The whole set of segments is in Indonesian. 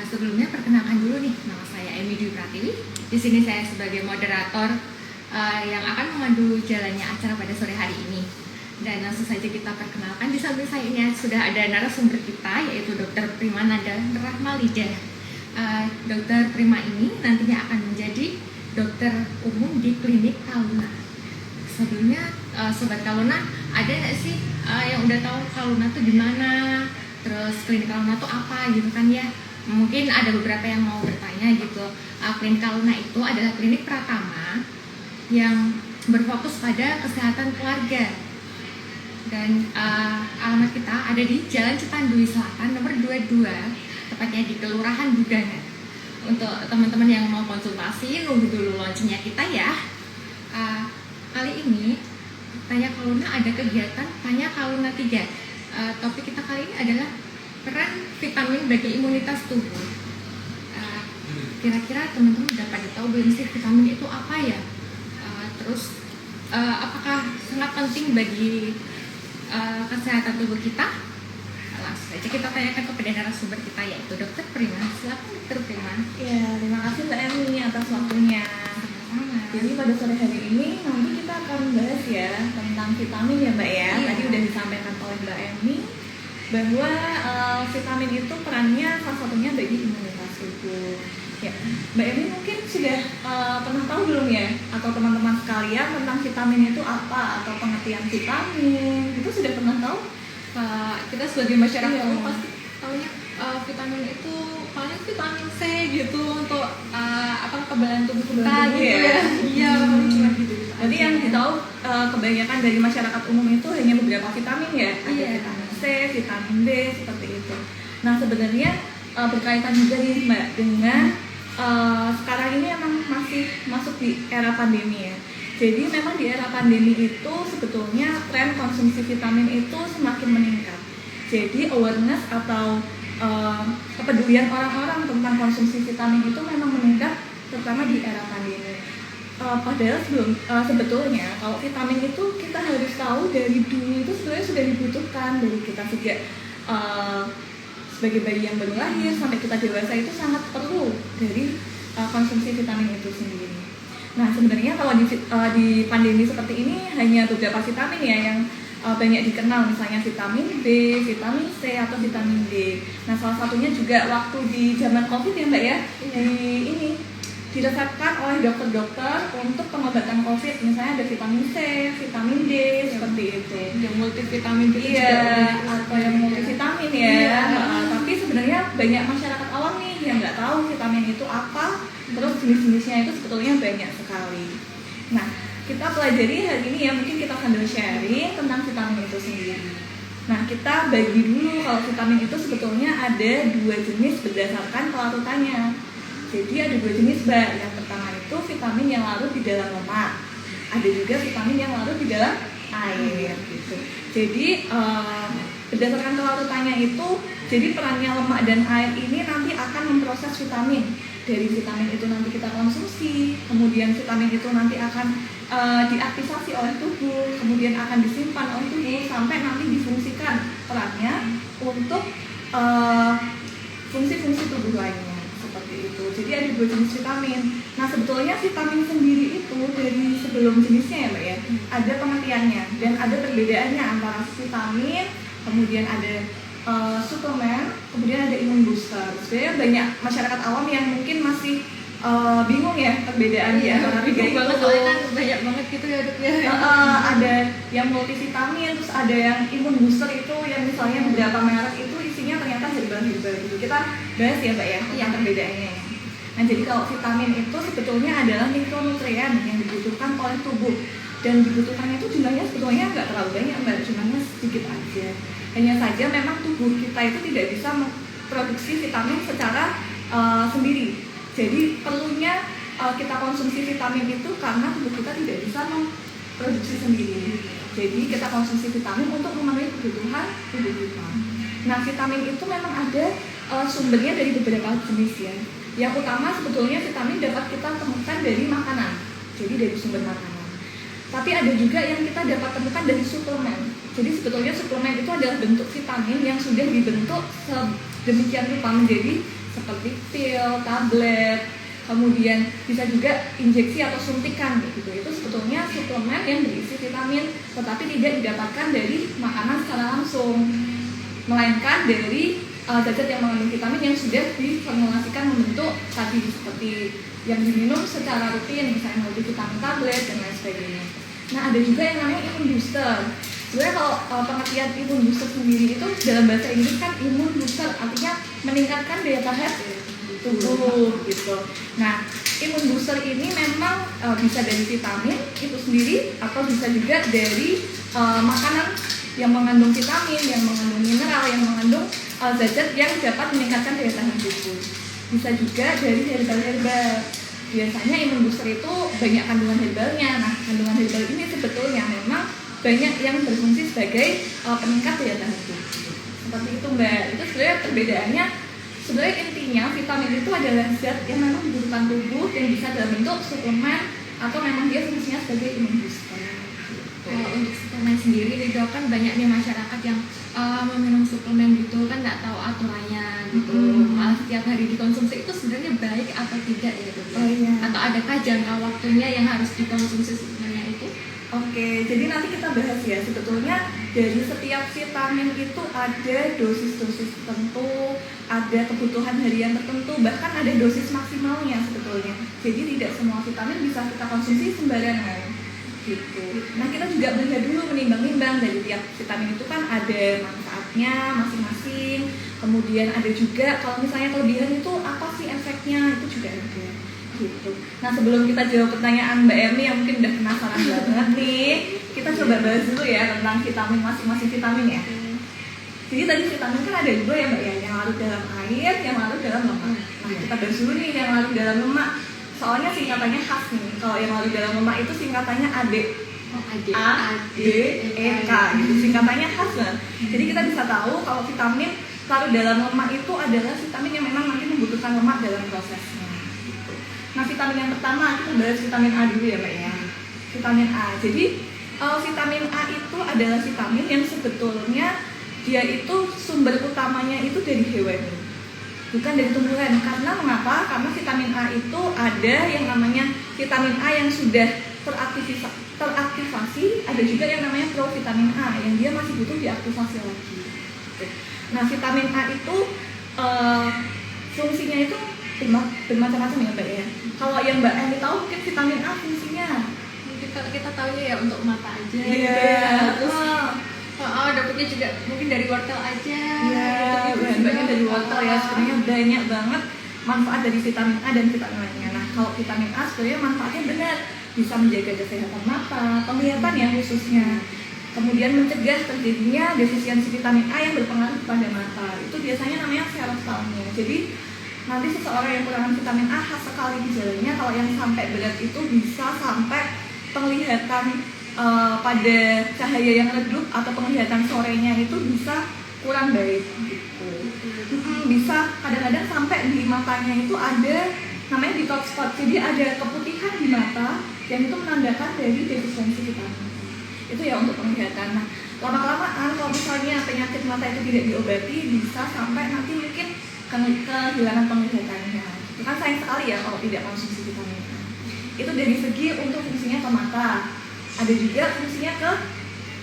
Sebelumnya perkenalkan dulu nih, nama saya Emi Dwi Pratiwi. Di sini saya sebagai moderator yang akan memandu jalannya acara pada sore hari ini. Dan langsung saja kita perkenalkan, di samping saya ini sudah ada narasumber kita, yaitu Dr. Prima Nanda Rahmalida. Dr. Prima ini nantinya akan menjadi dokter umum di klinik Kaluna. Sebelumnya Sobat Kaluna, ada nggak sih yang udah tahu Kaluna tuh di mana? Terus klinik Kaluna tuh apa gitu kan ya? Mungkin ada beberapa yang mau bertanya gitu. Klinik Kaluna itu adalah klinik pratama yang berfokus pada kesehatan keluarga. Dan alamat kita ada di Jalan Cetandui Selatan nomor 22, tepatnya di Kelurahan Budanan. Untuk teman-teman yang mau konsultasi, nunggu dulu launchingnya kita ya. Kali ini Tanya Kaluna ada kegiatan Tanya Kaluna 3. Topik kita kali ini adalah peran vitamin bagi imunitas tubuh. Kira-kira teman-teman udah pada tahu belum sih vitamin itu apa ya? Terus apakah sangat penting bagi kesehatan tubuh kita? Langsung aja kita tanyakan kepada narasumber kita, yaitu Dr. Prima. Silakan Dr. Prima. Ya, terima kasih Mbak Emi atas waktunya. Jadi pada sore hari ini nanti kita akan bahas ya tentang vitamin ya Mbak ya. Tadi udah disampaikan oleh Mbak Emi bahwa vitamin itu perannya salah satunya bagi imunitas tubuh. Ya, Mbak Emi mungkin sudah pernah tahu belum ya, atau teman-teman sekalian tentang vitamin itu apa, atau pengertian vitamin itu sudah pernah tahu? Kita sebagai masyarakat umum pasti tahunya vitamin itu paling vitamin C gitu untuk kekebalan tubuh kita gitu ya. Iya, cuma gitu. Jadi yang ditahu kebanyakan dari masyarakat umum itu hanya beberapa vitamin ya. Ada vitamin C, vitamin D, seperti itu. Nah sebenarnya berkaitan juga nih Mbak dengan sekarang ini emang masih masuk di era pandemi ya. Jadi memang di era pandemi itu sebetulnya tren konsumsi vitamin itu semakin meningkat. Jadi awareness atau kepedulian orang-orang tentang konsumsi vitamin itu memang meningkat, terutama di era pandemi. Padahal sebetulnya kalau vitamin itu kita harus tahu dari dulu itu sebenarnya sudah dibutuhkan dari kita sejak sebagai bayi yang baru lahir sampai kita dewasa itu sangat perlu dari konsumsi vitamin itu sendiri. Nah sebenarnya kalau di pandemi seperti ini hanya beberapa vitamin ya yang banyak dikenal, misalnya vitamin B, vitamin C, atau vitamin D. Nah salah satunya juga waktu di zaman COVID ya Mbak ya, diresepkan oleh dokter-dokter untuk pengobatan COVID, misalnya ada vitamin C, vitamin D, seperti itu. Yang multivitamin gitu. Iya, atau yang multivitamin ya. Tapi sebenarnya banyak masyarakat awam nih yang nggak tahu vitamin itu apa, terus jenis-jenisnya itu sebetulnya banyak sekali. Nah, kita pelajari hari ini ya, mungkin kita sambil sharing tentang vitamin itu sendiri. Nah, kita bagi dulu kalau vitamin itu sebetulnya ada dua jenis berdasarkan kelarutannya. Jadi ada dua jenis Mbak. Yang pertama itu vitamin yang larut di dalam lemak. Ada juga vitamin yang larut di dalam air gitu. Jadi berdasarkan kelarutannya itu, jadi perannya lemak dan air ini nanti akan memproses vitamin. Dari vitamin itu nanti kita konsumsi, kemudian vitamin itu nanti akan diaktifasi oleh tubuh, kemudian akan disimpan oleh tubuh sampai nanti difungsikan perannya untuk fungsi-fungsi tubuh lainnya. Seperti itu. Jadi ada dua jenis vitamin. Nah sebetulnya vitamin sendiri itu dari sebelum jenisnya ya Mbak ya, ada pengertiannya dan ada perbedaannya antara vitamin, kemudian ada suplemen, kemudian ada imun booster. Sebenarnya banyak masyarakat awam yang mungkin masih bingung ya perbedaan di antara tiga itu. Soalnya kan banyak banget gitu ya Dok ya. Ada yang multivitamin, terus ada yang imun booster itu yang misalnya beberapa merek itu isinya ternyata herbal gitu. Kita bahas ya Mbak ya yang perbedaannya. Nah jadi kalau vitamin itu sebetulnya adalah mikronutrien yang dibutuhkan oleh tubuh, dan dibutuhkannya itu jumlahnya sebetulnya nggak terlalu banyak Mbak, jumlahnya sedikit aja. Hanya saja memang tubuh kita itu tidak bisa memproduksi vitamin secara sendiri. Jadi perlunya kita konsumsi vitamin itu karena tubuh kita tidak bisa memproduksi sendiri. Jadi kita konsumsi vitamin untuk memenuhi kebutuhan tubuh kita. Nah vitamin itu memang ada sumbernya dari beberapa jenis ya. Yang utama sebetulnya vitamin dapat kita temukan dari makanan, jadi dari sumber makanan. Tapi ada juga yang kita dapat temukan dari suplemen. Jadi sebetulnya suplemen itu adalah bentuk vitamin yang sudah dibentuk sedemikian rupa menjadi seperti pil, tablet, kemudian bisa juga injeksi atau suntikan gitu. Itu sebetulnya suplemen yang berisi vitamin, tetapi tidak didapatkan dari makanan secara langsung, melainkan dari zat-zat yang mengandung vitamin yang sudah diformulasikan membentuk tadi seperti yang diminum secara rutin, misalnya multivitamin tablet dan lain sebagainya. Nah, ada juga yang namanya imun booster. Sebenarnya kalau pengertian imun booster sendiri itu dalam bahasa Inggris kan imun booster artinya meningkatkan daya tahan tubuh gitu. Nah, imun booster ini memang bisa dari vitamin itu sendiri atau bisa juga dari makanan yang mengandung vitamin, yang mengandung mineral, yang mengandung zat-zat yang dapat meningkatkan daya tahan tubuh. Bisa juga dari herbal-herbal. Biasanya imun booster itu banyak kandungan herbalnya. Nah, kandungan herbal ini sebetulnya memang banyak yang berfungsi sebagai peningkat daya tahan tubuh. Seperti itu Mbak. Itu sebenarnya perbedaannya. Sebenarnya intinya vitamin itu adalah zat yang memang dibutuhkan tubuh dan bisa dalam bentuk suplemen atau memang dia fungsinya sebagai imun booster. Kalau untuk suplemen sendiri nih dok, kan banyak nih masyarakat yang meminum suplemen gitu kan nggak tahu aturannya gitu, malah setiap hari dikonsumsi. Itu sebenarnya baik atau tidak ya dok? Iya. Atau adakah jangka waktunya yang harus dikonsumsi suplemennya itu? Oke, jadi nanti kita bahas ya, sebetulnya dari setiap vitamin itu ada dosis-dosis tertentu, ada kebutuhan harian tertentu, bahkan ada dosis maksimalnya sebetulnya. Jadi tidak semua vitamin bisa kita konsumsi sembarangan gitu. Nah, kita juga melihat dulu, menimbang-nimbang dari tiap vitamin itu kan ada manfaatnya masing-masing. Kemudian ada juga kalau misalnya kelebihan itu apa sih efeknya, itu juga ada gitu. Nah, sebelum kita jawab pertanyaan Mbak Emi yang mungkin udah penasaran banget nih, kita coba bahas dulu ya tentang vitamin, masing-masing vitamin ya. Jadi tadi vitamin kan ada dua ya Mbak ya, yang larut dalam air, yang larut dalam lemak. Nah, kita bahas dulu nih yang larut dalam lemak. Soalnya singkatannya khas nih. Kalau yang larut dalam lemak itu singkatannya AD. ADEK gitu. Singkatannya khas kan. Jadi kita bisa tahu kalau vitamin larut dalam lemak itu adalah vitamin yang memang nanti membutuhkan lemak dalam prosesnya. Nah, vitamin yang pertama kita bahas vitamin A dulu ya Mbak ya. Vitamin A. Jadi vitamin A itu adalah vitamin yang sebetulnya dia itu sumber utamanya itu dari hewani, bukan dari tumbuhan. Karena mengapa? Karena vitamin A itu ada yang namanya vitamin A yang sudah teraktivasi, ada juga yang namanya provitamin A yang dia masih butuh diaktifasi lagi. Nah, vitamin A itu fungsinya itu bermacam-macam ya Mbak ya. Kalau yang Mbak Emi tahu mungkin vitamin A fungsinya Kita tahunya ya untuk mata aja. Iya. Terus dapetnya juga mungkin dari wortel aja. Iya, bahannya dari wortel ya. Sebenarnya banyak banget manfaat dari vitamin A dan vitamin lainnya. Nah, kalau vitamin A sebenarnya manfaatnya benar, bisa menjaga kesehatan mata, penglihatan ya khususnya. Kemudian mencegah terjadinya defisiensi vitamin A yang berpengaruh pada mata. Itu biasanya namanya xerostomia. Jadi nanti seseorang yang kekurangan vitamin A khas sekali gejalanya. Kalau yang sampai berat itu bisa sampai penglihatan pada cahaya yang redup atau penglihatan sorenya itu bisa kurang baik gitu. Bisa kadang-kadang sampai di matanya itu ada namanya dark spot. Jadi ada keputihan di mata yang itu menandakan dari defisiensi vitamin. Itu ya untuk penglihatan. Nah, lama-kelamaan kalau misalnya penyakit mata itu tidak diobati bisa sampai nanti mungkin kehilangan penglihatannya. Itu kan sayang sekali ya kalau tidak konsumsi vitamin A. Itu dari segi untuk fungsinya ke mata. Ada juga fungsinya ke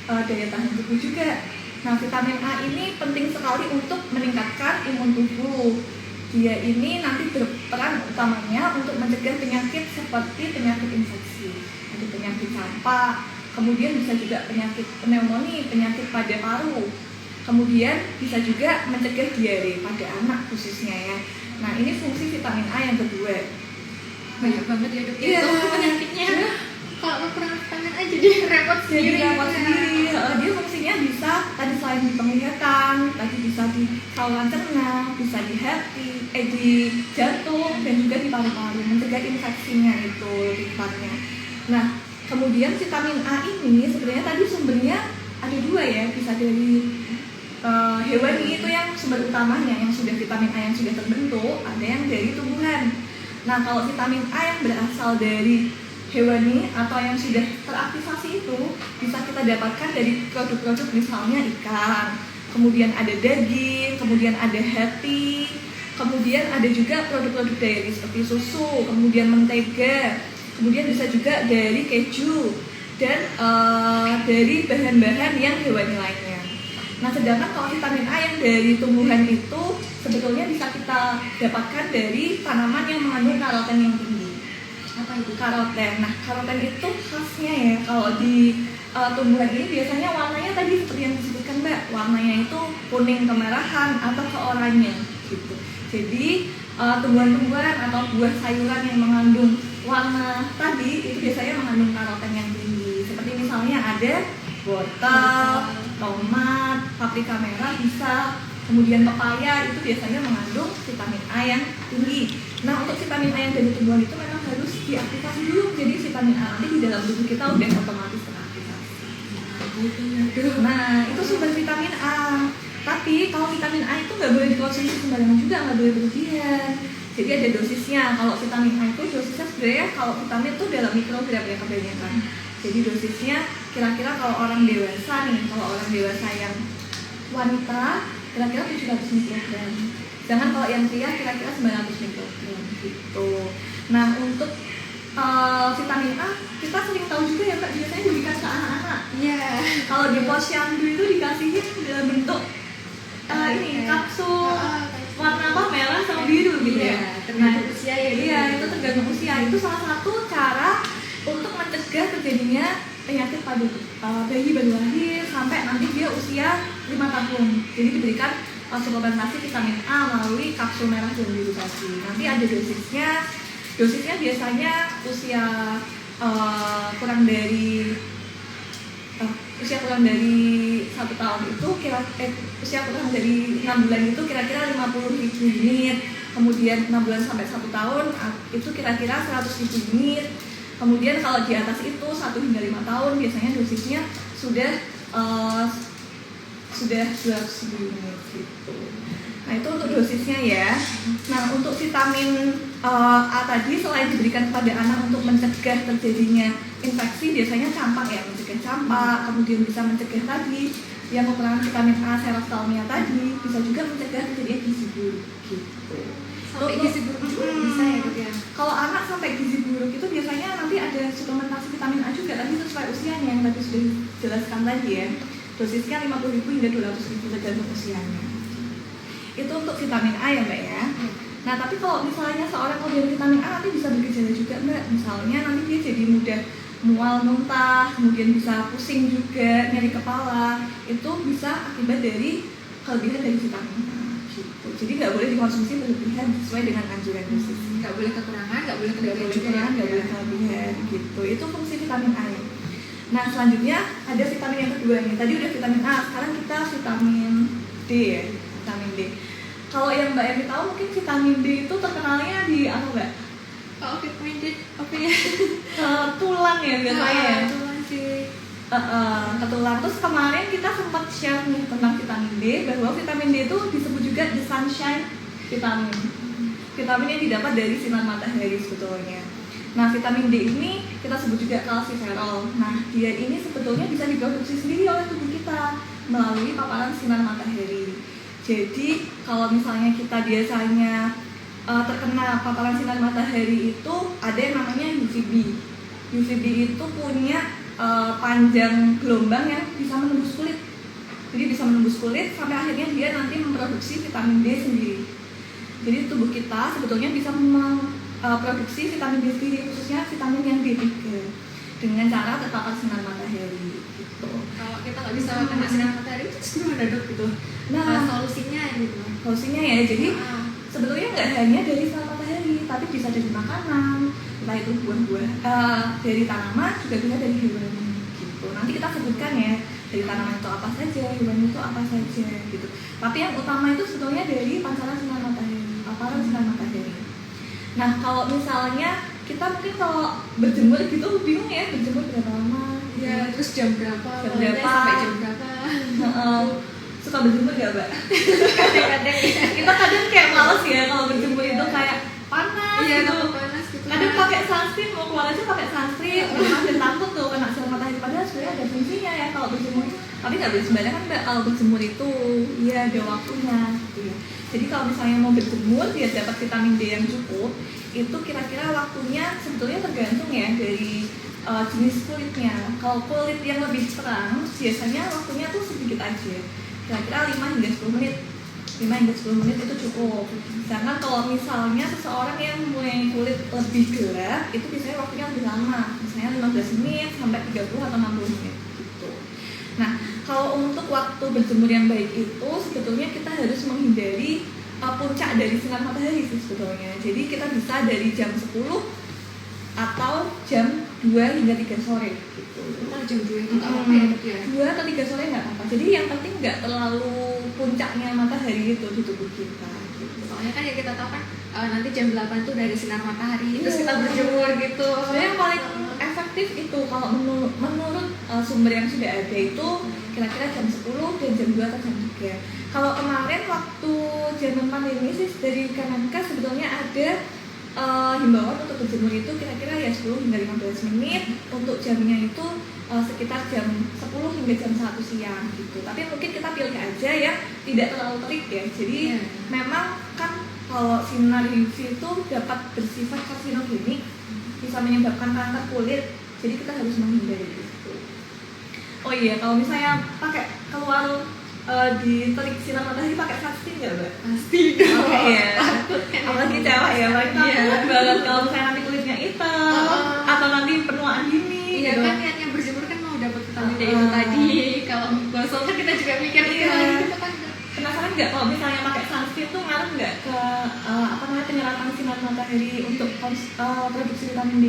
daya tahan tubuh juga. Nah, vitamin A ini penting sekali untuk meningkatkan imun tubuh. Dia ini nanti berperan utamanya untuk mencegah penyakit seperti penyakit infeksi, ada penyakit campak, kemudian bisa juga penyakit pneumonia, penyakit pada paru. Kemudian bisa juga mencegah diare pada anak khususnya ya. Nah, ini fungsi vitamin A yang kedua. Banyak banget ya dok. Iya. Itu penyakitnya. Kalau kurang vitamin A jadi repot sendiri. Dia fungsinya bisa tadi selain di penglihatan, tadi bisa di saluran cerna, bisa di hati, di jantung dan juga di paru-paru, mencegah infeksinya itu tepatnya. Nah, kemudian vitamin A ini sebenarnya tadi sumbernya ada dua ya, bisa dari hewani itu yang sumber utamanya yang sudah vitamin A yang sudah terbentuk, ada yang dari tumbuhan. Nah, kalau vitamin A yang berasal dari hewani atau yang sudah teraktivasi itu bisa kita dapatkan dari produk-produk misalnya ikan, kemudian ada daging, kemudian ada hati, Kemudian ada juga produk-produk dairy seperti susu, kemudian mentega, kemudian bisa juga dari keju dan dari bahan-bahan yang hewani lainnya. Nah, sedangkan kalau vitamin A yang dari tumbuhan itu sebetulnya bisa kita dapatkan dari tanaman yang mengandung karoten yang tinggi. Apa itu? Karoten. Nah, karoten itu khasnya ya kalau di tumbuhan ini biasanya warnanya tadi seperti yang disebutkan Mbak, warnanya itu kuning kemerahan atau keoranye gitu. Jadi tumbuhan-tumbuhan atau buah sayuran yang mengandung warna tadi itu biasanya mengandung karoten yang tinggi. Seperti misalnya ada wortel, tomat, paprika merah bisa, kemudian pepaya itu biasanya mengandung vitamin A yang tinggi. Nah, untuk vitamin A yang dari tumbuhan itu memang harus diaktifasi dulu. Jadi vitamin A nanti di dalam tubuh kita udah otomatis teraktivasi. Nah, itu sumber vitamin A. Tapi kalau vitamin A itu nggak boleh dikonsumsi sembarangan juga, nggak boleh berlebihan. Jadi ada dosisnya. Kalau vitamin A itu dosisnya sebenarnya kalau vitamin itu dalam mikrogram ya kebanyakan. Jadi dosisnya kira-kira kalau orang dewasa nih, kalau orang dewasa yang wanita kira-kira 700 mikrogram. Sedangkan kalau yang pria kira-kira 900 mikrogram gitu. Nah, untuk vitamin A kita sering tahu juga ya Mbak, biasanya diberikan ke anak-anak. Iya. Kalau di posyandu itu dikasihnya dalam bentuk ini kapsul warna apa, merah sama biru gitu ya. Tergantung usia ya. Iya, itu tergantung usia. Itu salah satu cara untuk mencegah terjadinya penyakit pada bayi baru lahir sampai nanti dia usia 5 tahun. Jadi diberikan suplementasi vitamin A melalui kapsul merah dan biru tadi. Nanti ada dosisnya. Dosisnya biasanya usia kurang dari 1 tahun itu usia kurang dari 6 bulan itu kira-kira 50.000 unit. Kemudian 6 bulan sampai 1 tahun itu kira-kira 100.000 unit. Kemudian kalau di atas itu 1 hingga 5 tahun biasanya dosisnya sudah 200.000 unit gitu. Nah, itu untuk dosisnya ya. Nah, untuk vitamin A tadi selain diberikan kepada anak untuk mencegah terjadinya infeksi, biasanya campak ya, mencegah campak, kemudian bisa mencegah tadi yang kekurangan vitamin A seroftalmia tadi, bisa juga mencegah terjadinya gizi buruk gitu. Sampai gizi buruk juga bisa ya Dok ya? Kalau anak sampai gizi buruk itu biasanya nanti ada suplementasi vitamin A juga, tapi sesuai usianya yang tadi sudah dijelaskan tadi ya. Dosisnya 50.000 hingga 200.000 tergantung usianya. Itu untuk vitamin A ya Mbak ya. Nah, tapi kalau misalnya seorang kelebihan vitamin A nanti bisa bergejala juga Mbak. Misalnya nanti dia jadi mudah mual muntah, kemudian bisa pusing juga, nyeri kepala. Itu bisa akibat dari kelebihan dari vitamin A gitu. Jadi nggak boleh dikonsumsi berlebihan sesuai dengan anjuran dosis. Nggak boleh kekurangan, nggak boleh Nggak kelebihan boleh juga. kekurangan, nggak boleh kelebihan gitu. Itu fungsi vitamin A ya. Nah, selanjutnya ada vitamin yang kedua nih. Tadi udah vitamin A, sekarang kita vitamin D ya. Vitamin D. Kalau yang Mbak Emi tahu mungkin vitamin D itu terkenalnya di apa Mbak? Oh, vitamin D, oke ya. Tulang ya biasanya ya. Tulang sih. Ke tulang. Terus kemarin kita sempat share nih tentang vitamin D, bahwa vitamin D itu disebut juga the sunshine vitamin. Vitamin yang didapat dari sinar matahari sebetulnya. Nah, vitamin D ini kita sebut juga kalsiferol. Nah, dia ini sebetulnya bisa diproduksi sendiri oleh tubuh kita melalui paparan sinar matahari. Jadi, kalau misalnya kita biasanya terkena paparan sinar matahari itu ada yang namanya UVB. UVB itu punya panjang gelombang yang bisa menembus kulit. Jadi bisa menembus kulit sampai akhirnya dia nanti memproduksi vitamin D sendiri. Jadi tubuh kita sebetulnya bisa produksi vitamin D sendiri, khususnya vitamin yang D3 dengan cara terpapar sinar matahari gitu. Kalau kita nggak bisa kena sinar matahari itu gimana Dok gitu? Nah, solusinya gitu. Solusinya ya, jadi sebetulnya nggak hanya dari sinar matahari, tapi bisa dari makanan, entah itu buah-buah, dari tanaman, juga bisa dari hewan gitu. Nanti kita sebutkan ya, dari tanaman itu apa saja, hewan itu apa saja gitu. Tapi yang utama itu sebetulnya dari pancaran sinar matahari, paparan sinar matahari. Nah, kalau misalnya kita mungkin kalau berjemur gitu bingung ya, berjemur berapa lama? Ya, terus jam berapa? Jam berapa? Sampai jam berapa? Suka berjemur gak Mbak? Kadang-kadang Kita kadang kayak males ya kalau berjemur itu kayak panas iya, gitu. panas gitu. Kadang pakai sunscreen, mau keluar aja pakai sunscreen, dan takut tuh kena sinar matahari. Padahal sebenarnya ada fungsinya ya kalau berjemur. Tapi nggak boleh sembarangan Mbak, kalau berjemur itu ya ada waktunya gitu ya. Jadi kalau misalnya mau berjemur biar dapat vitamin D yang cukup, itu kira-kira waktunya sebetulnya tergantung ya dari jenis kulitnya. Kalau kulit yang lebih terang, biasanya waktunya tuh sedikit aja, kira-kira 5 hingga 10 menit. 5 hingga 10 menit itu cukup. Sedangkan kalau misalnya seseorang yang mempunyai kulit lebih gelap, itu biasanya waktunya lebih lama, misalnya 15 menit sampai 30 atau 60 menit gitu. Nah, kalau untuk waktu berjemur yang baik itu sebetulnya kita harus menghindari puncak dari sinar matahari sih sebetulnya. Jadi kita bisa dari jam 10 atau jam 2 hingga 3 sore gitu. Jam 2 itu nggak apa-apa ya, Dok ya? 2 atau 3 sore nggak apa-apa. Jadi yang penting nggak terlalu puncaknya matahari itu di tubuh kita gitu. Soalnya kan yang kita tahu kan nanti jam 8 tuh dari sinar matahari, terus kita berjemur gitu. Sebenarnya yang paling efektif itu kalau menurut sumber yang sudah ada itu kira-kira jam 10 dan jam 2 atau jam 3. Kalau kemarin waktu zaman pandemi sih dari Kemenkes sebetulnya ada himbauan untuk berjemur itu kira-kira ya 10 hingga 15 menit, untuk jamnya itu sekitar jam 10 hingga jam 1 siang gitu. Tapi mungkin kita pilih aja ya tidak terlalu terik ya. Jadi memang kan kalau sinar UV itu dapat bersifat karsinogenik, bisa menyebabkan kanker kulit. Jadi kita harus menghindari itu. Oh iya, kalau misalnya pakai keluar di terik sinar matahari pakai sunscreen nggak Mbak? Pasti dong. Oke ya. Apalagi cewek ya, apalagi takut banget kalau misalnya nanti kulitnya hitam atau nanti penuaan dini. Iya gitu. kan niatnya berjemur kan mau dapat vitamin D itu tadi. Kalau gosok kan kita juga mikir lagi gitu kan. Penasaran nggak kalau misalnya pakai sunscreen tuh ngaruh nggak ke penyerapan sinar matahari untuk produksi vitamin D?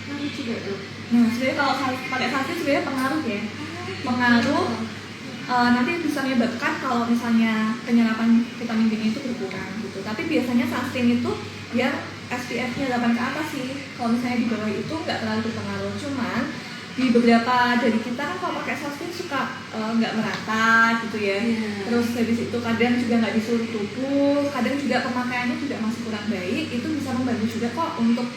Nanti juga tuh. Nah sebenarnya kalau pakai sunscreen sebenarnya pengaruh ya, pengaruh. Nanti bisa menyebabkan kalau misalnya penyerapan vitamin D itu berkurang gitu. Tapi biasanya sunscreen itu biar SPF-nya 8 ke atas sih. Kalau misalnya di bawah itu nggak terlalu berpengaruh. Cuman di beberapa dari kita kan kalau pakai sunscreen suka nggak merata gitu ya. Terus habis itu kadang juga nggak di seluruh tubuh, kadang juga pemakaiannya juga masih kurang baik. Itu bisa membantu juga kok untuk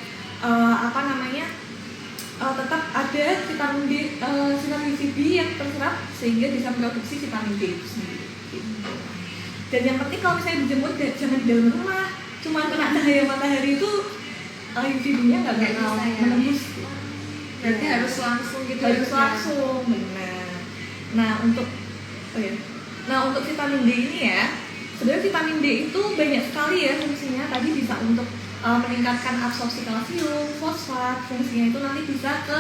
tetap ada vitamin D, sinar UVB yang terserap sehingga bisa memproduksi vitamin D itu sendiri gitu. Dan yang penting kalau misalnya dijemur jangan di dalam rumah, cuma kena cahaya matahari itu UVB-nya nggak bakal menembus. Berarti harus langsung gitu. Harus langsung, benar. Nah untuk vitamin D ini ya, sebenarnya vitamin D itu banyak sekali ya fungsinya. Tadi bisa untuk meningkatkan absorpsi kalsium, fosfat, fungsinya itu nanti bisa ke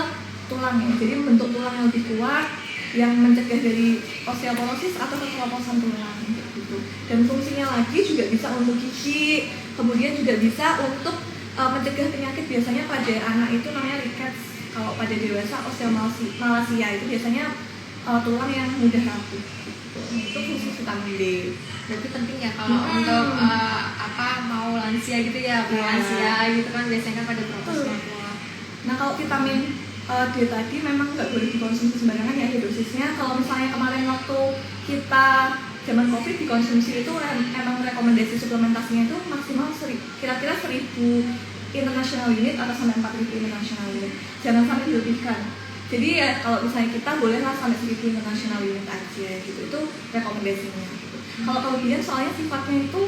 tulang ya. Jadi membentuk tulang yang lebih kuat, yang mencegah dari osteoporosis atau kekeroposan tulang gitu. Dan fungsinya lagi juga bisa untuk gigi, kemudian juga bisa untuk mencegah penyakit biasanya pada anak itu namanya rickets. Kalau pada dewasa osteomalacia itu biasanya tulang yang mudah rapuh gitu. Itu fungsi vitamin D. Berarti penting ya kalau untuk mau lansia gitu ya, lansia gitu kan biasanya kan pada propos. Nah kalau vitamin D tadi memang nggak boleh dikonsumsi sembarangan ya dosisnya. Kalau misalnya kemarin waktu kita zaman COVID dikonsumsi itu emang rekomendasi suplementasinya itu maksimal kira-kira 1000 international unit atau sampai 4000 international unit. Jangan sampai dilebihkan. Jadi ya kalau misalnya kita bolehlah sampai 1000 international unit aja gitu. Itu rekomendasinya gitu. Kalau kelebihan soalnya sifatnya itu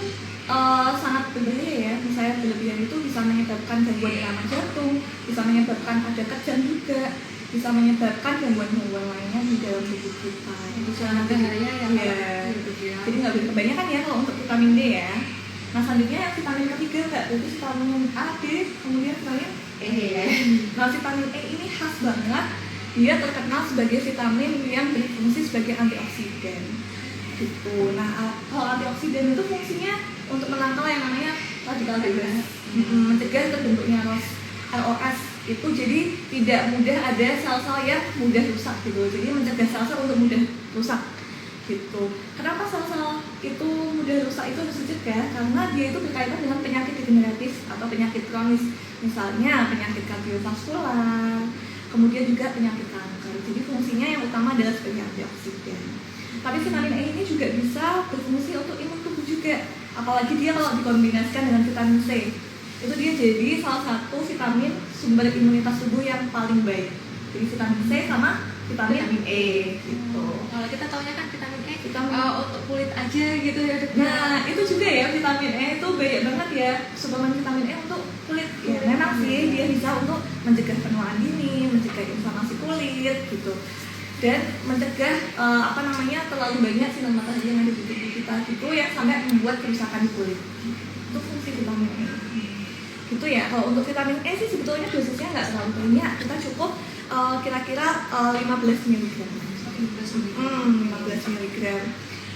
sangat berbahaya ya. Misalnya berlebihan itu bisa menyebabkan gangguan irama jantung, bisa menyebabkan pada kejang juga, bisa menyebabkan gangguan-gangguan lainnya di dalam tubuh kita. Itu sangat bahaya ya. Jadi nggak boleh kebanyakan ya kalau untuk vitamin D ya. Nah selanjutnya vitamin ketiga nggak, jadi vitamin A, D, kemudian vitamin E. Nah vitamin E ini khas banget, dia terkenal sebagai vitamin yang berfungsi sebagai antioksidan gitu. Nah kalau antioksidan itu fungsinya untuk menangkal yang namanya radikal bebas, mencegah terbentuknya ROS itu, jadi tidak mudah ada sel-sel yang mudah rusak gitu. Jadi mencegah sel-sel untuk mudah rusak gitu. Kenapa sel-sel itu mudah rusak itu harus dicegah? Karena dia itu berkaitan dengan penyakit degeneratif atau penyakit kronis, misalnya penyakit kardiovaskular, kemudian juga penyakit kanker. Jadi fungsinya yang utama adalah sebagai antioksidan. Tapi vitamin E ini juga bisa berfungsi untuk imun tubuh juga, apalagi dia kalau dikombinasikan dengan vitamin C. Itu dia jadi salah satu vitamin sumber imunitas tubuh yang paling baik. Jadi vitamin C sama vitamin E gitu. Kalau kita taunya kan vitamin E Vitamin untuk kulit aja gitu ya dok. Nah, itu juga ya vitamin E itu banyak banget ya suplemen vitamin E untuk kulit. Ya, memang sih dia bisa untuk mencegah penuaan dini, mencegah inflamasi kulit gitu. Dan mencegah terlalu banyak sinar matahari yang ada di tubuh kita gitu yang sampai membuat kerusakan di kulit. Itu fungsi vitamin E. Gitu ya. Kalau untuk vitamin E sih sebetulnya dosisnya nggak terlalu banyak. Kita cukup kira-kira 15 mg. 15 mg.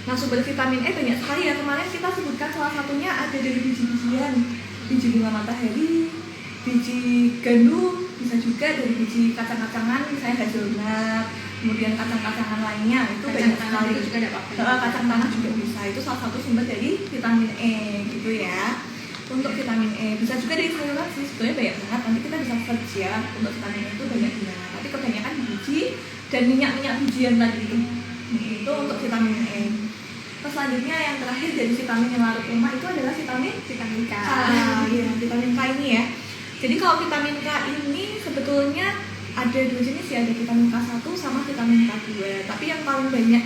Nah, sumber vitamin E banyak sekali ya. Kemarin kita sebutkan salah satunya ada dari biji-bijian, biji bunga matahari, biji gandum, bisa juga dari biji kacang-kacangan, misalnya hazelnut, kemudian kacang-kacangan lainnya itu banyak sekali. Itu juga dapat. Kacang tanah juga bisa. Itu salah satu sumber dari vitamin E gitu ya. Untuk vitamin E bisa juga dari sayuran sih, sebetulnya banyak banget. Nanti kita bisa search ya untuk vitamin E itu banyak banget. Tapi kebanyakan biji dan minyak-minyak bijian tadi itu untuk vitamin E. Terus selanjutnya yang terakhir dari vitamin yang larut lemak itu adalah vitamin K. Ya, vitamin K ini ya. Jadi kalau vitamin K ini sebetulnya ada dua jenis ya, ada vitamin K1 sama vitamin K2. Tapi yang paling banyak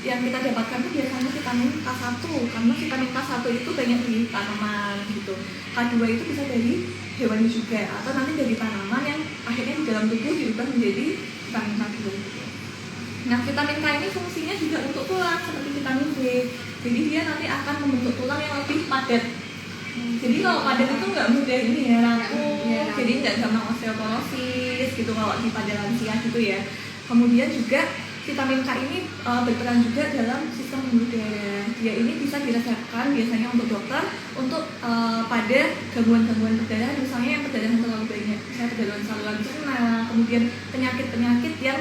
yang kita dapatkan itu biasanya vitamin K1 karena vitamin K1 itu banyak di tanaman gitu. K2 itu bisa dari hewani juga atau nanti dari tanaman yang akhirnya di dalam tubuh diubah menjadi vitamin K2 gitu. Nah, vitamin K ini fungsinya juga untuk tulang seperti vitamin B. Jadi dia nanti akan membentuk tulang yang lebih padat. Jadi kalau padat itu nggak mudah ini ya, rapuh. Jadi nggak gampang osteoporosis gitu kalau di pada lansia gitu ya. Kemudian juga vitamin K ini berperan juga dalam sistem pembuluh darah. Dia ini bisa diresepkan biasanya untuk dokter untuk pada gangguan-gangguan perdarahan, misalnya yang perdarahan terlalu banyak, misalnya perdarahan saluran cerna, kemudian penyakit-penyakit yang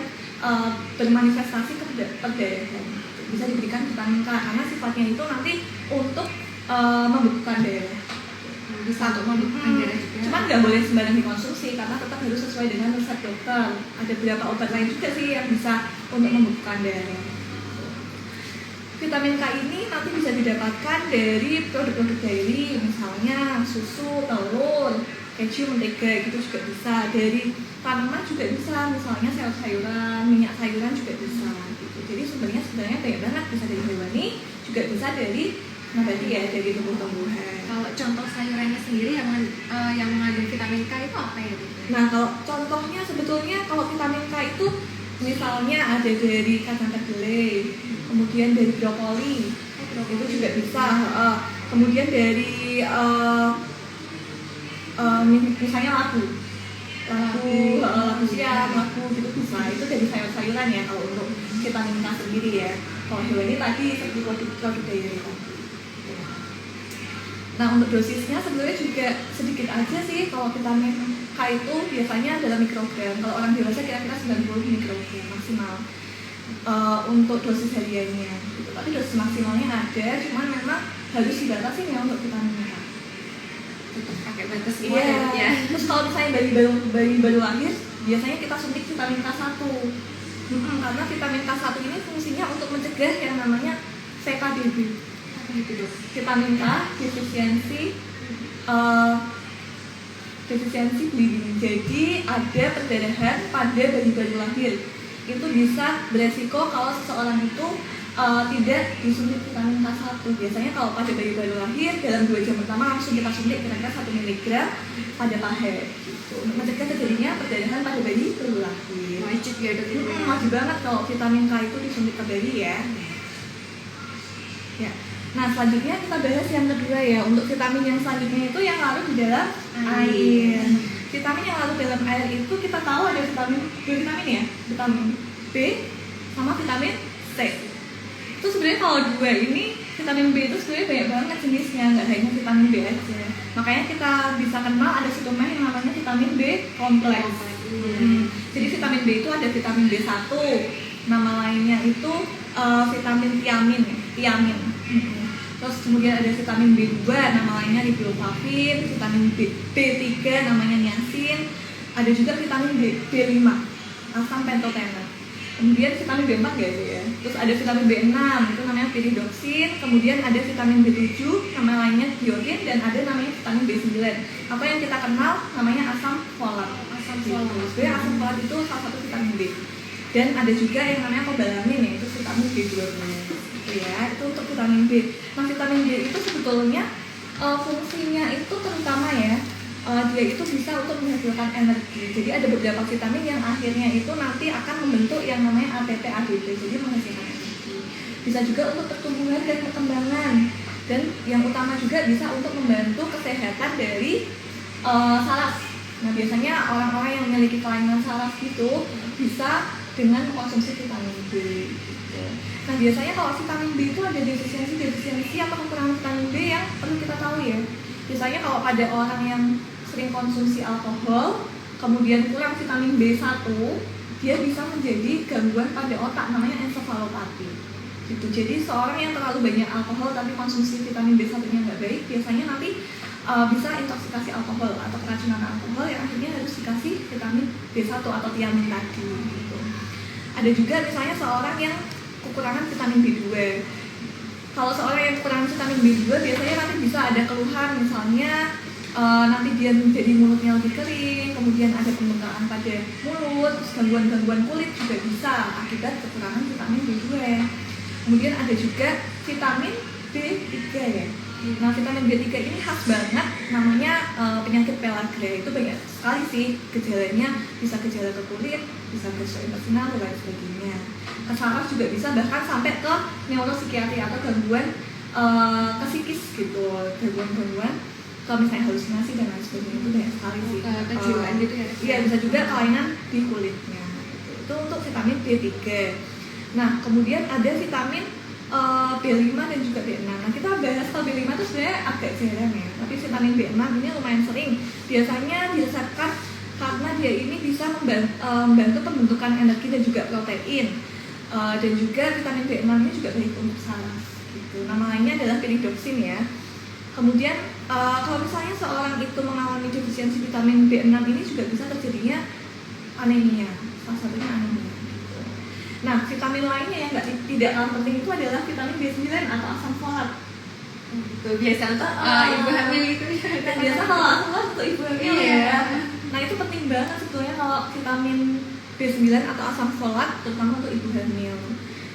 bermanifestasi ke perdarahan. Bisa diberikan vitamin K karena sifatnya itu nanti untuk membekukan darah. Bisa untuk membekukan darah juga. Cuman nggak boleh sembarang dikonsumsi karena tetap harus sesuai dengan resep dokter. Ada beberapa obat lain juga sih yang bisa untuk membekukan darah. Vitamin K ini nanti bisa didapatkan dari produk-produk dairy, misalnya susu, telur, keju, mentega gitu juga bisa. Dari tanaman juga bisa, misalnya sayur-sayuran, minyak sayuran juga bisa gitu. Jadi sebenarnya banyak banget, bisa dari hewani, juga bisa dari nabati ya, dari tumbuh-tumbuhan. Kalau contoh sayurannya sendiri yang mengandung vitamin K itu apa ya Bu? Nah, kalau contohnya sebetulnya kalau vitamin K itu misalnya ada dari kacang kedelai, kemudian dari brokoli, itu juga bisa. Kemudian dari misalnya labu siam, labu gitu bisa. Itu dari sayur-sayuran ya kalau untuk vitamin K sendiri ya. Kalau hewani tadi seperti produk dairy tadi. Nah, untuk dosisnya sebenarnya juga sedikit aja sih. Kalau vitamin K itu biasanya dalam mikrogram. Kalau orang dewasa kira-kira 90 mikrogram maksimal untuk dosis hariannya gitu. Tapi dosis maksimalnya ada, cuman memang harus dibatasi ya untuk vitamin K. Tetap pakai batas semua ya. Terus kalau misalnya bayi baru lahir, biasanya kita suntik vitamin K1. Karena vitamin K1 ini fungsinya untuk mencegah yang namanya VKDB. Vitamin K defisiensi bleeding. Jadi ada perdarahan pada bayi baru lahir. Itu bisa beresiko kalau seseorang itu tidak disuntik vitamin K1. Biasanya kalau pada bayi baru lahir dalam 2 jam pertama langsung kita suntik kira-kira 1 mg pada paha gitu. Untuk mencegah terjadinya perdarahan pada bayi baru lahir. Wajib ya dok. Wajib banget kalau vitamin K itu disuntik ke bayi ya. Ya. Nah, selanjutnya kita bahas yang kedua ya. Untuk vitamin yang selanjutnya itu yang larut di dalam air. Vitamin yang larut dalam air itu kita tahu ada vitamin ya, vitamin B sama vitamin C. Itu sebenarnya kalau dua ini vitamin B itu sebenarnya banyak banget jenisnya, nggak hanya vitamin B aja. Makanya kita bisa kenal ada suplemen yang namanya vitamin B kompleks. Jadi vitamin B itu ada vitamin B1, nama lainnya itu vitamin tiamin. Terus kemudian ada vitamin B2, nama lainnya riboflavin, vitamin B3 namanya niacin, ada juga vitamin B5, asam pentotenan. Kemudian vitamin B4 ya itu ya. Terus ada vitamin B6, itu namanya pyridoxine. Kemudian ada vitamin B7, nama lainnya biotin, dan ada namanya vitamin B9. Apa yang kita kenal namanya asam folat. Sebenarnya asam folat itu salah satu vitamin B. Dan ada juga yang namanya kobalamin, yaitu vitamin B12 gitu ya, itu untuk vitamin B. Nah vitamin B itu sebetulnya fungsinya itu terutama ya, dia itu bisa untuk menghasilkan energi. Jadi ada beberapa vitamin yang akhirnya itu nanti akan membentuk yang namanya ATP ADP, jadi menghasilkan energi. Bisa juga untuk pertumbuhan dan perkembangan, dan yang utama juga bisa untuk membantu kesehatan dari saraf. Nah biasanya orang-orang yang memiliki kelainan saraf gitu bisa dengan mengkonsumsi vitamin B gitu. Nah biasanya kalau vitamin B itu ada defisiensi atau kekurangan vitamin B yang perlu kita tahu ya. Biasanya kalau pada orang yang sering konsumsi alkohol, kemudian kurang vitamin B1, dia bisa menjadi gangguan pada otak namanya ensefalopati gitu. Jadi seorang yang terlalu banyak alkohol tapi konsumsi vitamin B1-nya nggak baik, biasanya nanti bisa intoksikasi alkohol atau keracunan alkohol yang akhirnya harus dikasih vitamin B1 atau tiamin tadi gitu. Ada juga misalnya seorang yang kekurangan vitamin B2. Kalau seorang yang kekurangan vitamin B2 biasanya nanti bisa ada keluhan, misalnya nanti dia menjadi mulutnya lebih kering, kemudian ada pembengkakan pada mulut, gangguan-gangguan kulit juga bisa akibat kekurangan vitamin B2. Kemudian ada juga vitamin B3 ya. Nah vitamin B3 ini khas banget, namanya penyakit pellagra. Itu banyak sekali sih gejalanya, bisa gejala ke kulit, bisa gejala intestinal dan lain sebagainya. Ke saraf juga bisa, bahkan sampai ke neuropsikiatri atau gangguan ke psikis gitu, gangguan-gangguan kalau misalnya halusinasi dan lain sebagainya, itu banyak sekali sih. Kejiwaan gitu ya? Iya, bisa juga kelainan di kulitnya gitu. Itu untuk vitamin B3. Nah kemudian ada vitamin B5 dan juga B6. Nah kita bahas kalau B5 itu sebenarnya agak jarang ya, tapi vitamin B6 ini lumayan sering. Biasanya diresepkan karena dia ini bisa membantu pembentukan energi dan juga protein. Dan juga vitamin B6 ini juga baik untuk saraf gitu. Nama lainnya adalah pyridoxine ya. Kemudian kalau misalnya seorang itu mengalami defisiensi vitamin B6 ini juga bisa terjadinya anemia. Salah satunya anemia. Nah, vitamin lainnya yang tidak kalah penting itu adalah vitamin B9 atau asam folat. Itu biasa untuk ibu hamil itu. Nah, biasa kalau asam folat untuk ibu hamil ya. Nah, itu penting banget sebetulnya kalau vitamin B9 atau asam folat, terutama untuk ibu hamil.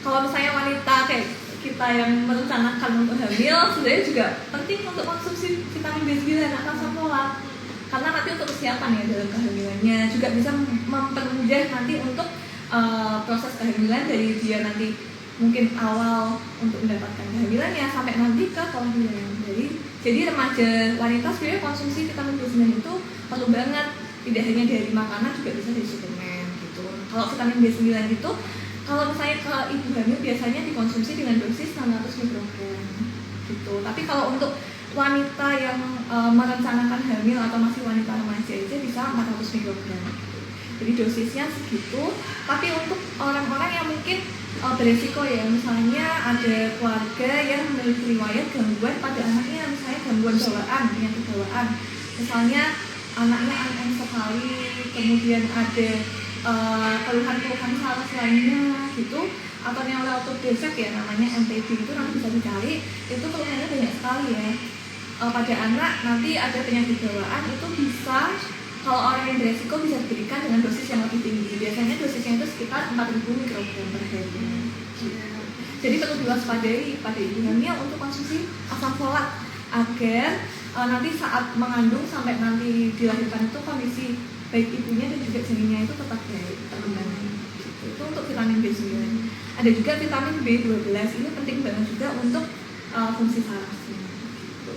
Kalau misalnya wanita kayak kita yang merencanakan untuk hamil, sebenarnya juga penting untuk konsumsi vitamin B9 atau asam folat. Karena nanti untuk persiapan ya dalam kehamilannya, juga bisa mempermudah nanti untuk proses kehamilan dari dia nanti mungkin awal untuk mendapatkan kehamilannya sampai nanti ke kelahiran. Jadi remaja wanita sebenarnya konsumsi vitamin B9 itu perlu banget, tidak hanya dari makanan juga bisa dari suplemen gitu. Kalau vitamin B9 itu kalau misalnya ke ibu hamil biasanya dikonsumsi dengan dosis 600 mikrogram gitu. Tapi kalau untuk wanita yang merencanakan hamil atau masih wanita remaja itu bisa 400 mikrogram. Jadi dosisnya segitu. Tapi untuk orang-orang yang mungkin beresiko ya, misalnya ada keluarga yang memiliki riwayat gangguan pada anaknya, misalnya gangguan bawaan, penyakit bawaan, misalnya anaknya anencefali, kemudian ada keluhan-keluhan saraf lainnya gitu, atau neurotub defect ya namanya NTD, itu nanti bisa dicari, itu keluhannya banyak sekali ya. Pada anak nanti ada penyakit bawaan, itu bisa kalau orang yang beresiko bisa diberikan dengan dosis yang lebih tinggi. Biasanya dosisnya itu sekitar 4.000 mikrogram per hari. Jadi perlu diwaspadai pada ibu hamil untuk konsumsi asam folat agar nanti saat mengandung sampai nanti dilahirkan itu kondisi baik ibunya dan juga janinnya itu tetap baik perkembangannya. Itu untuk vitamin B9. Ada juga vitamin B12, ini penting banget juga untuk fungsi sarafnya. Gitu.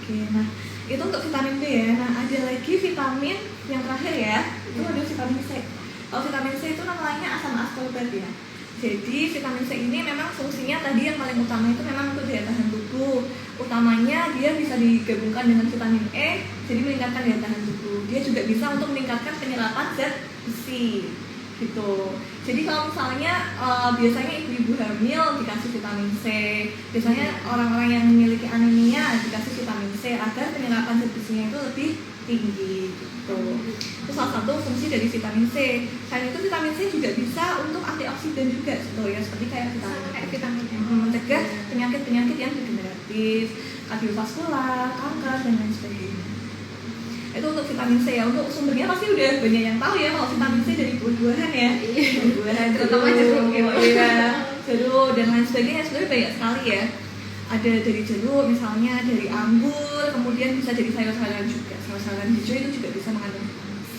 Oke, nah itu untuk vitamin B ya. Nah ada lagi vitamin yang terakhir ya, itu ada vitamin C. Kalau vitamin C itu namanya asam ascorbat ya. Jadi vitamin C ini memang fungsinya tadi yang paling utama itu memang untuk daya tahan tubuh. Utamanya dia bisa digabungkan dengan vitamin E, jadi meningkatkan daya tahan tubuh. Dia juga bisa untuk meningkatkan penyerapan zat besi gitu. Jadi kalau misalnya biasanya ibu-ibu hamil dikasih vitamin C, biasanya orang-orang yang memiliki anemia dikasih vitamin C agar penyerapan zat besinya itu lebih tinggi gitu. Itu salah satu fungsi dari vitamin C. Selain itu vitamin C juga bisa untuk antioksidan juga sebetulnya, seperti kayak vitamin E, mencegah penyakit-penyakit yang degeneratif, kardiovaskular, kanker dan lain sebagainya. Itu untuk vitamin C ya. Untuk sumbernya pasti udah banyak yang tahu ya, kalau vitamin C dari buah-buahan ya. Buah-buahan, Terutama jeruk ya. Iya, jeruk dan lain sebagainya. Sebenarnya banyak sekali ya. Ada dari jeruk, misalnya dari anggur, kemudian bisa dari sayur-sayuran juga. Sayur-sayuran hijau itu juga bisa mengandung vitamin C.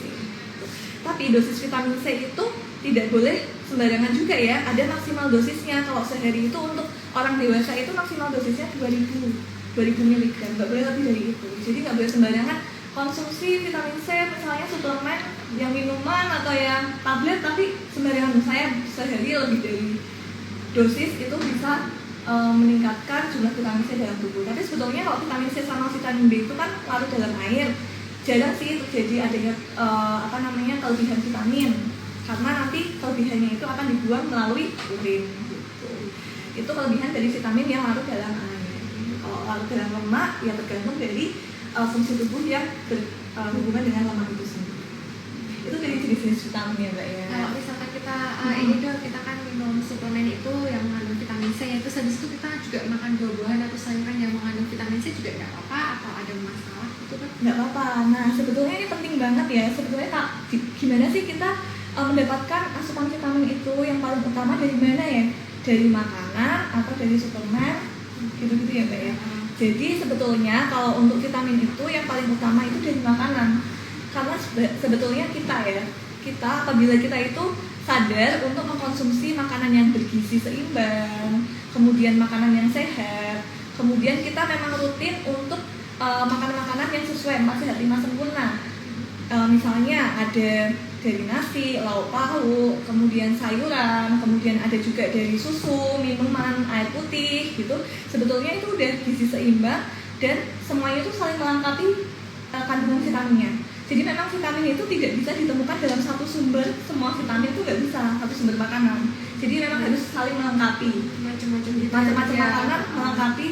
Tapi dosis vitamin C itu tidak boleh sembarangan juga ya. Ada maksimal dosisnya. Kalau sehari itu untuk orang dewasa itu maksimal dosisnya 2000 mg, nggak boleh lebih dari itu. Jadi nggak boleh sembarangan konsumsi vitamin C, misalnya suplemen, yang minuman atau yang tablet, tapi sembarangan. Saya sehari lebih dari dosis itu bisa meningkatkan jumlah vitamin C dalam tubuh. Tapi sebetulnya kalau vitamin C sama vitamin B itu kan larut dalam air, jarang sih terjadi adanya kelebihan vitamin, karena nanti kelebihannya itu akan dibuang melalui urin gitu. Itu kelebihan dari vitamin yang larut dalam air. Kalau larut dalam lemak ya tergantung dari fungsi tubuh yang berhubungan dengan lemak itu sendiri. Itu dari jenis-jenis vitamin ya Mbak ya. Kalau misalkan kita ini dong, kita kan minum suplemen itu yang mengandung vitamin C, itu habis itu kita juga makan buah-buahan atau sayuran yang mengandung vitamin C juga nggak apa-apa atau ada masalah gitu kan? Nggak apa-apa. Nah sebetulnya ini penting banget ya. Sebetulnya gimana sih kita mendapatkan asupan vitamin itu yang paling utama dari mana ya? Dari makanan atau dari suplemen gitu-gitu ya Mbak ya. Jadi sebetulnya kalau untuk vitamin itu yang paling utama itu dari makanan. Karena sebetulnya kita apabila kita itu sadar untuk mengkonsumsi makanan yang bergizi seimbang, kemudian makanan yang sehat, kemudian kita memang rutin untuk makanan-makanan yang sesuai 4 sehat 5 sempurna. Misalnya ada dari nasi, lauk pauk, kemudian sayuran, kemudian ada juga dari susu, minuman, air putih gitu. Sebetulnya itu udah gizi seimbang dan semuanya itu saling melengkapi kandungan vitaminnya. Jadi memang vitamin itu tidak bisa ditemukan dalam satu sumber, semua vitamin itu nggak bisa satu sumber makanan. Jadi memang harus saling melengkapi. Macam-macam gitu. Macam-macam makanan melengkapi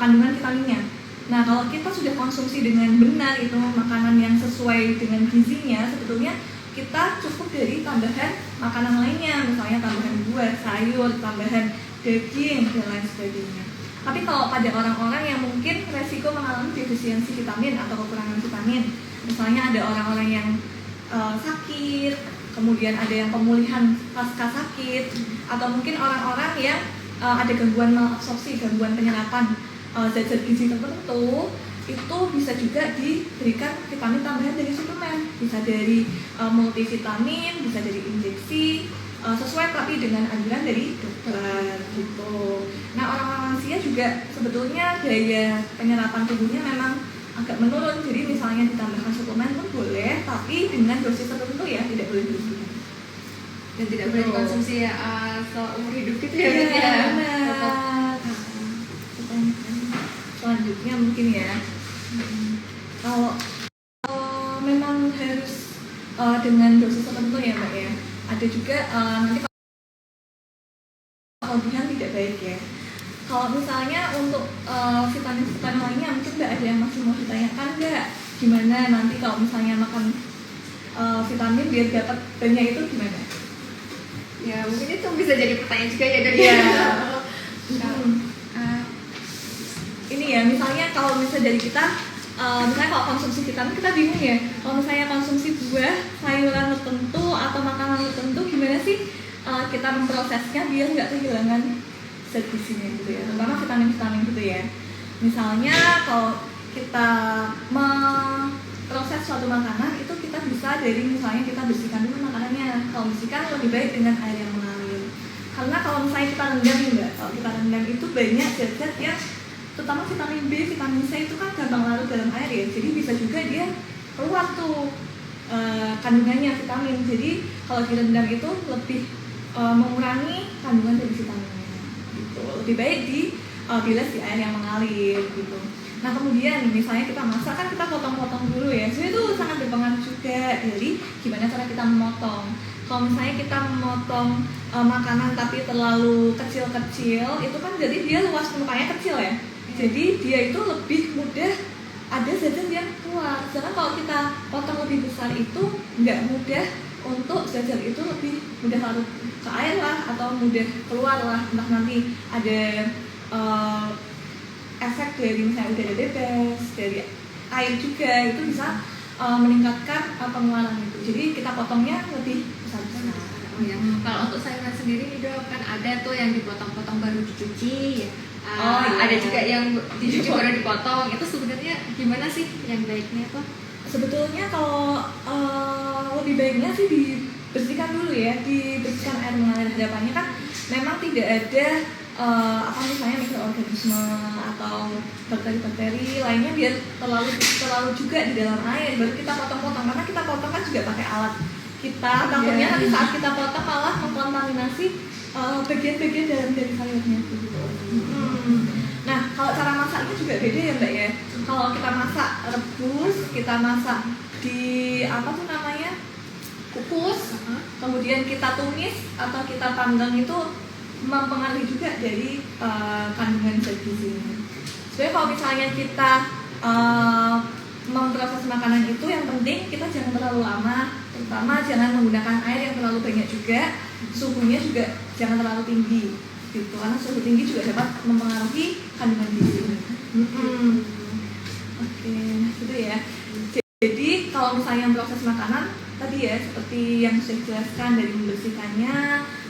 kandungan vitaminnya. Nah kalau kita sudah konsumsi dengan benar itu makanan yang sesuai dengan gizinya, sebetulnya kita cukup dari tambahan makanan lainnya, misalnya tambahan buah, sayur, tambahan daging dan lain sebagainya. Tapi kalau pada orang-orang yang mungkin resiko mengalami defisiensi vitamin atau kekurangan vitamin, misalnya ada orang-orang yang sakit, kemudian ada yang pemulihan pasca sakit, atau mungkin orang-orang yang ada gangguan malabsorpsi, gangguan penyerapan zat-zat gizi tertentu, itu bisa juga diberikan vitamin tambahan dari suplemen, bisa dari multivitamin, bisa dari injeksi, sesuai tapi dengan anjuran dari dokter gitu. Nah orang-orang lansia juga sebetulnya daya penyerapan tubuhnya memang agak menurun, jadi misalnya ditambahkan suplemen pun boleh, tapi dengan dosis tertentu ya, tidak boleh berlebihan Dan tidak boleh dikonsumsi ya seumur hidup gitu ya. Iya benar. Selanjutnya mungkin ya, kalau memang harus dengan dosis tertentu ya Mbak ya. Ada juga nanti kelebihan tidak baik ya. Kalau misalnya untuk vitamin-vitamin lainnya mungkin Mbak ada yang masih mau ditanyakan nggak? Gimana nanti kalau misalnya makan vitamin biar dapat banyak itu gimana? Ya mungkin itu bisa jadi pertanyaan juga ya dari Ini ya misalnya kalau misalnya dari kita misalnya kalau konsumsi vitamin kita bingung ya, kalau misalnya konsumsi buah, sayuran tertentu atau makanan tertentu gimana sih kita memprosesnya biar nggak kehilangan zat gizinya gitu ya, terutama vitamin-vitamin gitu ya. Misalnya kalau kita memproses suatu makanan itu kita bisa dari misalnya kita bersihkan dulu makanannya. Kalau bersihkan lebih baik dengan air yang mengalir, karena kalau misalnya kita rendam nih Mbak, kalau kita rendam itu banyak zat-zat yang terutama vitamin B, vitamin C itu kan gampang larut dalam air ya, jadi bisa juga dia keluar tuh kandungannya vitamin. Jadi kalau direndam itu lebih mengurangi kandungan dari vitaminnya gitu. Lebih baik dibilas di air yang mengalir gitu. Nah kemudian misalnya kita masak kan kita potong-potong dulu ya, jadi itu sangat berpengaruh juga. Jadi gimana cara kita memotong? Kalau misalnya kita memotong makanan tapi terlalu kecil-kecil, itu kan jadi dia luas permukaannya kecil ya. Jadi dia itu lebih mudah ada zat-zat yang keluar. Sedangkan kalau kita potong lebih besar itu nggak mudah untuk zat-zat itu lebih mudah larut ke air lah atau mudah keluar lah. Entah nanti ada efek dari misalnya udara bebas, dari air juga, itu bisa meningkatkan pengeluaran itu. Jadi kita potongnya lebih besar-besar. Oh ya, kalau untuk sayuran sendiri nih Dok, kan ada tuh yang dipotong-potong baru dicuci, iya. ada juga yang dicuci baru dipotong. Itu sebenarnya gimana sih yang baiknya tuh? Sebetulnya kalau lebih baiknya sih dibersihkan dulu ya, dibersihkan air mengalir hadapannya, kan memang tidak ada misalnya mikroorganisme atau bakteri-bakteri lainnya biar terlalu juga di dalam air, baru kita potong-potong, karena kita potong kan juga pakai alat kita, takutnya nanti saat kita potong malah mengkontaminasi bagian-bagian dalam dari sayurnya gitu. Nah, kalau cara masaknya juga beda ya Mbak ya. Kalau kita masak rebus, kita masak di kukus, kemudian kita tumis atau kita panggang, itu mempengaruhi juga dari kandungan zat gizinya. Sebenarnya kalau misalnya kita memproses makanan itu, yang penting kita jangan terlalu lama, terutama jangan menggunakan air yang terlalu banyak juga, suhunya juga jangan terlalu tinggi gitu, karena suhu tinggi juga dapat mempengaruhi kandungan gizi. Oke, gitu ya. Jadi kalau misalnya proses makanan tadi ya, seperti yang sudah dijelaskan, dari membersihkannya,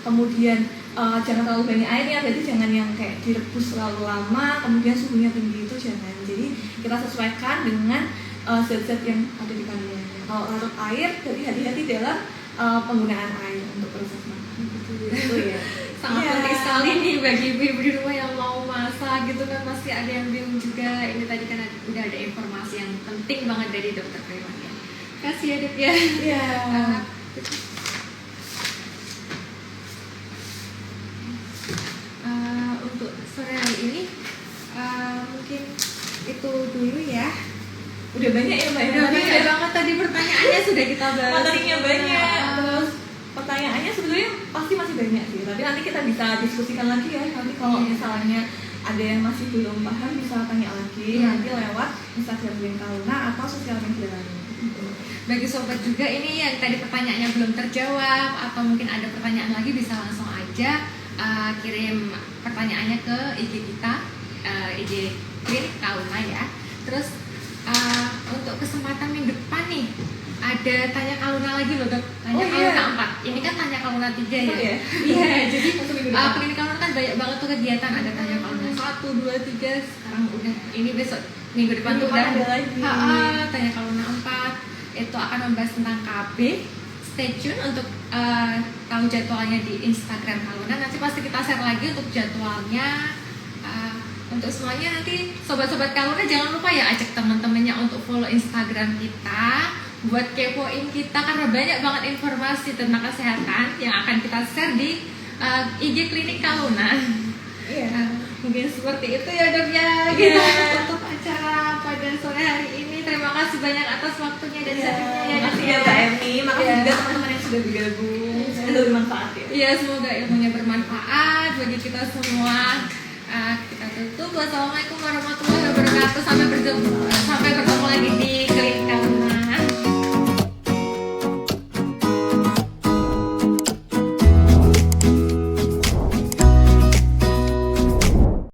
kemudian jangan terlalu banyak airnya, berarti jangan yang kayak direbus terlalu lama, kemudian suhunya tinggi, itu jangan. Jadi kita sesuaikan dengan zat-zat yang ada di kandungannya. Kalau larut air, jadi hati-hati dalam penggunaan air untuk proses makanan. Gitu ya. Sangat penting sekali nih bagi ibu-ibu di rumah yang mau masak gitu kan, pasti ada yang bingung juga. Ini tadi kan udah ada informasi yang penting banget dari Dokter Prima ya. Kasih ya Dok ya. Iya. Untuk sore hari ini mungkin itu dulu ya. Udah banyak ya Mbak? Udah banyak banget tadi pertanyaannya sudah kita bahas. Materinya banyak, terus pertanyaannya sebenarnya pasti masih banyak sih, tapi nanti kita bisa diskusikan lagi ya. Nanti kalau misalnya ada yang masih belum paham, bisa tanya lagi nanti lewat Instagram Link Kaluna atau sosial media lain. Bagi sobat juga ini yang tadi pertanyaannya belum terjawab atau mungkin ada pertanyaan lagi, bisa langsung aja kirim pertanyaannya ke IG kita, IG Klinik Kaluna ya. Terus untuk kesempatan minggu depan nih ada tanya Kaluna lagi loh Dok, tanya Kaluna 4. Ini kan tanya Kaluna 3 ya. Iya, jadi Klinik Kaluna kan banyak banget tuh kegiatan, ada tanya Kaluna 1, 2, 3, sekarang udah ini besok minggu depan tuh udah ada lagi. tanya Kaluna 4. Itu akan membahas tentang KB. Stay tune untuk tahu jadwalnya di Instagram Kaluna. Nanti pasti kita share lagi untuk jadwalnya. Untuk semuanya nanti sobat-sobat Kaluna jangan lupa ya ajak teman-temannya untuk follow Instagram kita, buat kepoin kita, karena banyak banget informasi tentang kesehatan yang akan kita share di IG Klinik Kaluna. Iya. Mungkin seperti itu ya Dok ya. Kita tutup acara pada sore hari ini. Terima kasih banyak atas waktunya dan sharingnya ya. Makasih ya Mbak Emi, makasih juga teman-teman yang sudah bergabung. Semoga bermanfaat ya. Iya, semoga ilmunya bermanfaat bagi kita semua. Kita tutup. Wassalamualaikum warahmatullahi wabarakatuh. Sampai bertemu lagi